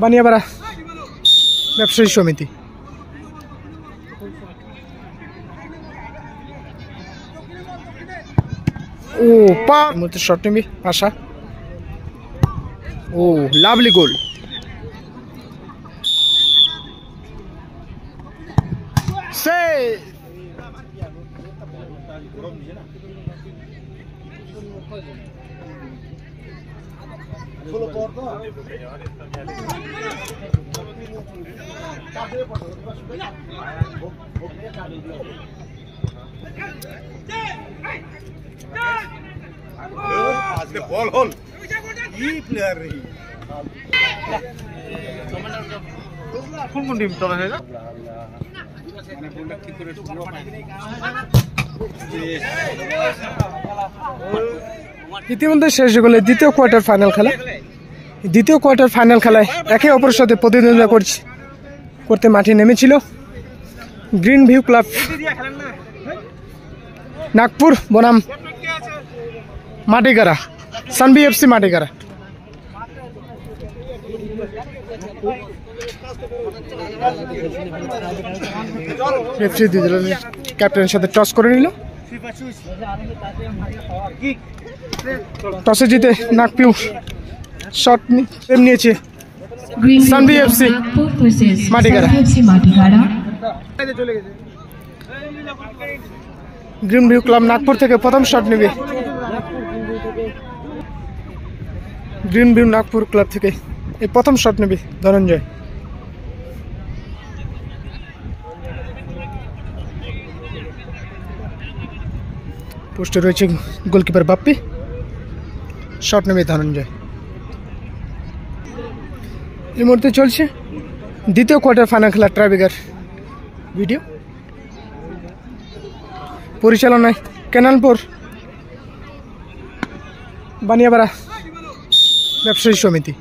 বানিয়াপাড়া ব্যবসায়ী সমিতি। ও পা মধ্যে শট নেবি আশা। ও লাভলি গোল। সে বল হল কি প্লেয়ার রে কোন কোন টিম চলে যায় না মানে বলটা ঠিক করে পুরো ইতিমধ্যে শেষ হলো দ্বিতীয় কোয়ার্টার ফাইনাল খেলা। দ্বিতীয় কোয়ার্টার ফাইনাল খেলায় একে অপরের সাথে প্রতিদ্বন্দ্বিতা করতে মাঠে নেমেছিল গ্রিন ভিউ ক্লাব নাগপুর বনাম মাটিগাড়া সানবি এফসি মাটিগাড়া। রেফারি দুই দলের ক্যাপ্টেনের সাথে টস করে নিল। টসে জিতে নাগপুর শট নিয়েছে সানবি FC Matigara. Green View club Nagpur থেকে প্রথম শট নেবে। গ্রিন ভিউ নাগপুর ক্লাব থেকে এই প্রথম শট নেবে ধনঞ্জয়। পোস্টে রয়েছে গোলকিপার বাপ্পি। শট নেবে ধনঞ্জয়। এই মুহূর্তে চলছে দ্বিতীয় কোয়ার্টার ফাইনাল খেলা ট্রাইব্রেকার ভিডিও। পরিচালনায় কেনালপুর বানিয়াপাড়া ব্যবসায়ী সমিতি।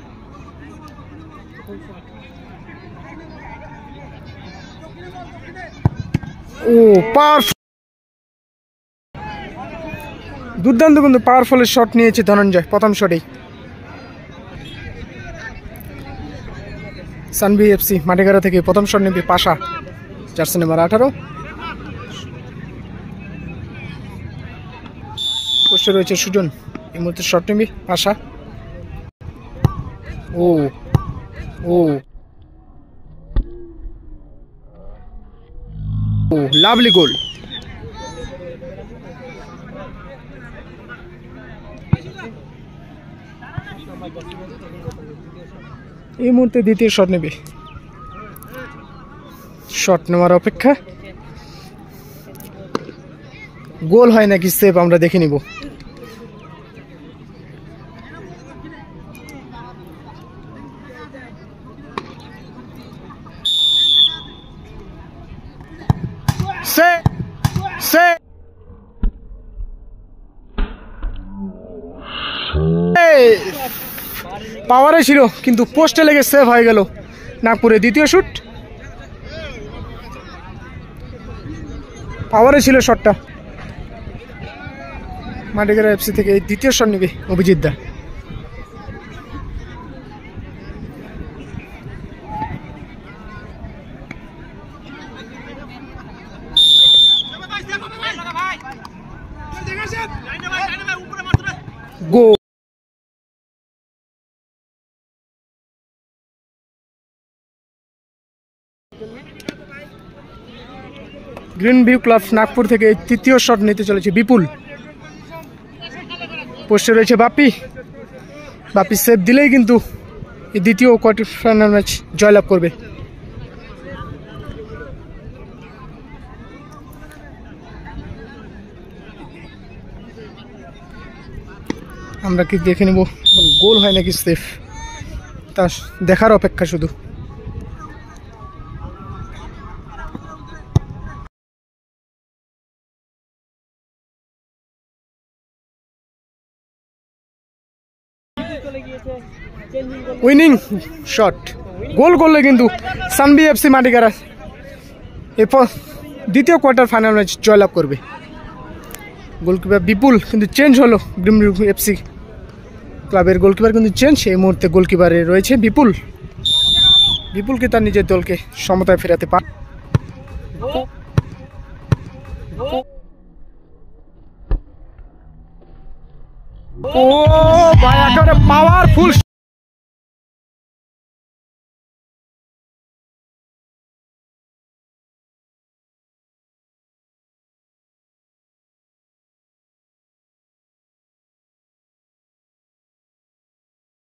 ও দুর্দান্ত কিন্তু পাওয়ারফুল শট নিয়েছে ধনঞ্জয় প্রথম শটেই। সানবি এফসি মাটিগাড়া থেকে প্রথম শট নেবে পাশা, জার্সি নাম্বার 18। পোস্টে রয়েছে সুজন। এই মুহূর্তে শট নেবে পাশা। ও ও ও লাভলি গোল। এই মুহূর্তে দ্বিতীয় শট নেবে। শট নেওয়ার অপেক্ষা, গোল হয় নাকি সেভ আমরা দেখে নিব। পাওয়ারে ছিল কিন্তু পোস্টে লেগে সেভ হয়ে গেল নাগপুরে। দ্বিতীয় শুট পাওয়ারে ছিল শটটা। মাটিগাড়া এফসি থেকে এই দ্বিতীয় শট নেবে অভিজিৎ দা। গোল। গ্রিন ভিউ ক্লাব নাগপুর থেকে তৃতীয় শট নিতে চলেছে বিপুল। পোস্টে রয়েছে বাপ্পি। বাপ্পি সেভ দিলেই কিন্তু এই দ্বিতীয় কোয়ার্টার ফাইনাল ম্যাচ জয়লাভ করবে। আমরা কি দেখে নেব গোল হয় নাকি সেভ, তা দেখার অপেক্ষা শুধু। উইনিং শট, গোল করলে কিন্তু সানবি এফসি মাটিগাড়া এরপর দ্বিতীয় কোয়ার্টার ফাইনাল ম্যাচ জয়লাভ করবে। গোলকিপার বিপুল কিন্তু চেঞ্জ হলো গ্রিন এফসি ক্লাবের গোলকিপার কিন্তু চেঞ্জ। এই মুহূর্তে গোলকিপারে রয়েছে বিপুল। বিপুল কি তার নিজের দলকে সমতায় ফেরাতে পারে? ও ভাই একেবারে পাওয়ারফুল